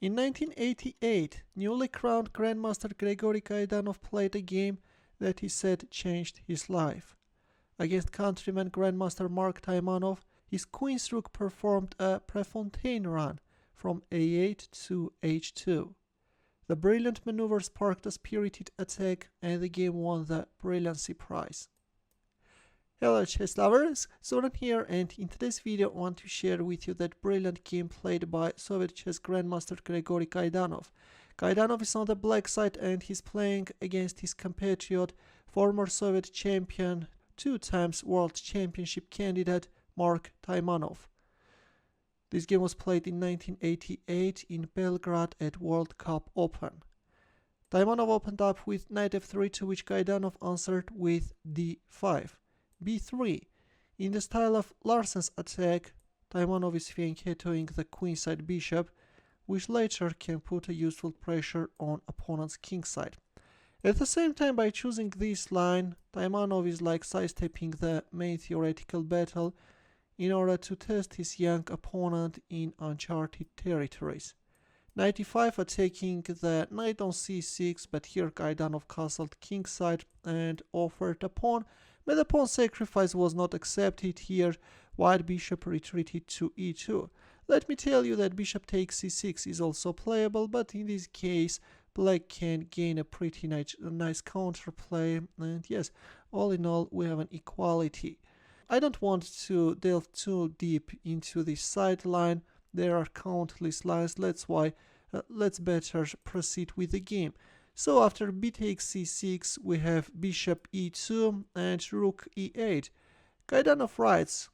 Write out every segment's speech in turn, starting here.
In 1988, newly crowned Grandmaster Gregory Kaidanov played a game that he said changed his life. Against countryman Grandmaster Mark Taimanov, his Queen's Rook performed a Prefontaine run from a8 to h2. The brilliant maneuver sparked a spirited attack and the game won the brilliancy prize. Hello chess lovers, Zoran here, and in today's video I want to share with you that brilliant game played by Soviet chess grandmaster Gregory Kaidanov. Kaidanov is on the black side and he's playing against his compatriot, former Soviet champion, 2 times world championship candidate Mark Taimanov. This game was played in 1988 in Belgrade at World Cup Open. Taimanov opened up with knight f3, to which Kaidanov answered with d5. b3. In the style of Larsen's attack, Taimanov is fianchettoing the queenside bishop, which later can put a useful pressure on opponent's kingside. At the same time, by choosing this line, Taimanov is like sidestepping the main theoretical battle in order to test his young opponent in uncharted territories. Knight e5 attacking the knight on c6, but here Kaidanov castled kingside and offered a pawn, but the pawn sacrifice was not accepted here. White bishop retreated to e2. Let me tell you that bishop takes c6 is also playable, but in this case black can gain a pretty nice counterplay, and yes, all in all we have an equality. I don't want to delve too deep into this sideline. There are countless lines, that's why let's better proceed with the game. So after b takes c6, we have bishop e2 and rook e8. Kaidanov writes,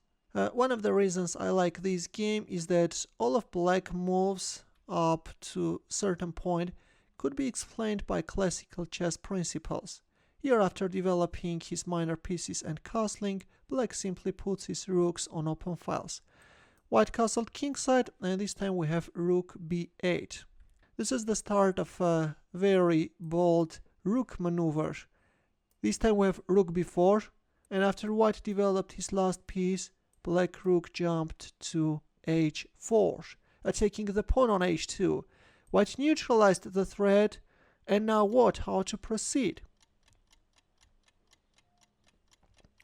one of the reasons I like this game is that all of black moves up to a certain point could be explained by classical chess principles. Here, after developing his minor pieces and castling, black simply puts his rooks on open files. White castled kingside, and this time we have rook b8. This is the start of a very bold rook maneuver. This time we have rook b4, and after white developed his last piece, black rook jumped to h4, attacking the pawn on h2. White neutralized the threat, and now what? How to proceed?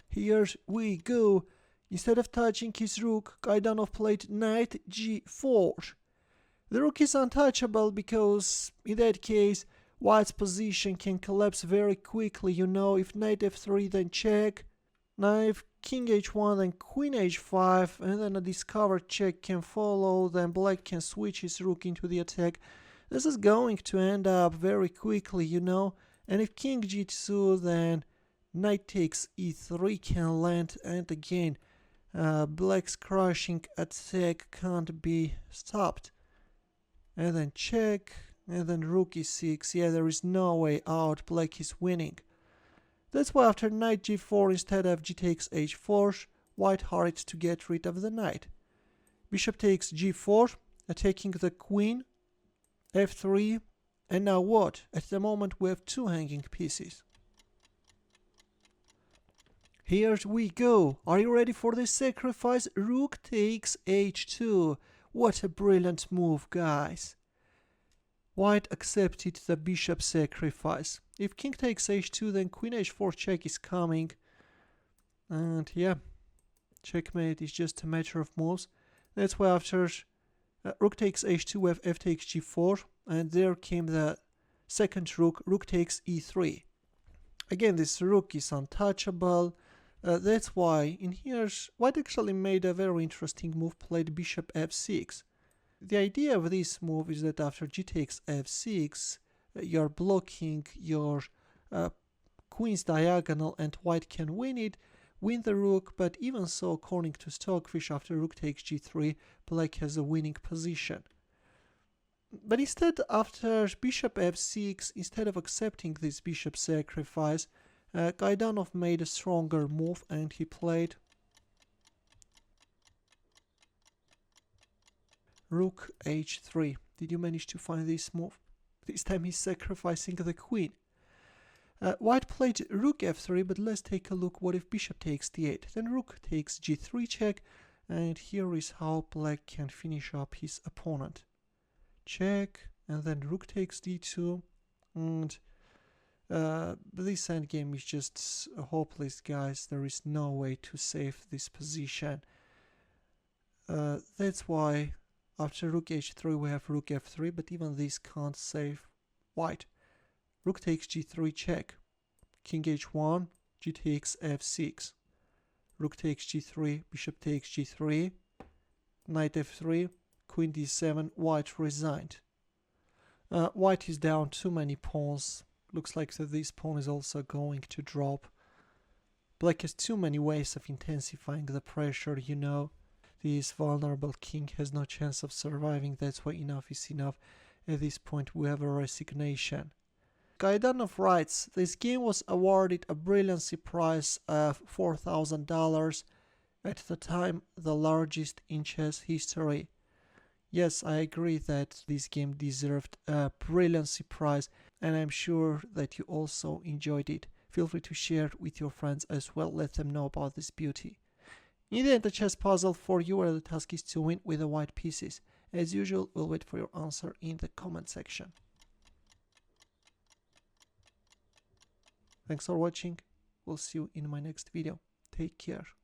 Here we go. Instead of touching his rook, Kaidanov played knight g4. The rook is untouchable because in that case white's position can collapse very quickly. You know, if knight f3 then check, knight king h1 then queen h5, and then a discovered check can follow, then black can switch his rook into the attack. This is going to end up very quickly, you know, and if king g2 then knight takes e3 can land, and again black's crushing attack can't be stopped. And then check, and then rook e6. Yeah, there is no way out, black is winning. That's why after knight g4 instead of g takes h4, white hurried to get rid of the knight. Bishop takes g4, attacking the queen, f3, and now what? At the moment we have 2 hanging pieces. Here we go. Are you ready for this sacrifice? Rook takes h2. What a brilliant move, guys. White accepted the bishop sacrifice. If king takes h2, then queen h4 check is coming. And yeah, checkmate is just a matter of moves. That's why after rook takes h2, we have f takes g4. And there came the second rook, rook takes e3. Again, this rook is untouchable. That's why in here white actually made a very interesting move, played bishop f6. The idea of this move is that after g takes f6, you're blocking your queen's diagonal and white can win it, win the rook, but even so, according to Stockfish, after rook takes g3, black has a winning position. But instead, after bishop f6, instead of accepting this bishop sacrifice, Kaidanov made a stronger move and he played rook h3. Did you manage to find this move? This time he's sacrificing the queen. White played rook f3, but let's take a look what if bishop takes d8. Then rook takes g3 check, and here is how black can finish up his opponent. check, and then rook takes d2, and this endgame is just hopeless, guys. There is no way to save this position. That's why after rook h3 we have rook f3, but even this can't save white. Rook takes g3 check, king h1, g takes f6, rook takes g3, bishop takes g3, knight f3, queen d7, white resigned. White is down too many pawns. Looks like that this pawn is also going to drop. Black has too many ways of intensifying the pressure, you know. This vulnerable king has no chance of surviving, that's why enough is enough. At this point we have a resignation. Kaidanov writes, this game was awarded a brilliancy prize of $4,000, at the time the largest in chess history. Yes, I agree that this game deserved a brilliancy prize, and I'm sure that you also enjoyed it. Feel free to share it with your friends as well, let them know about this beauty. In the end, the chess puzzle for you where the task is to win with the white pieces. As usual, we'll wait for your answer in the comment section. Thanks for watching, we'll see you in my next video. Take care.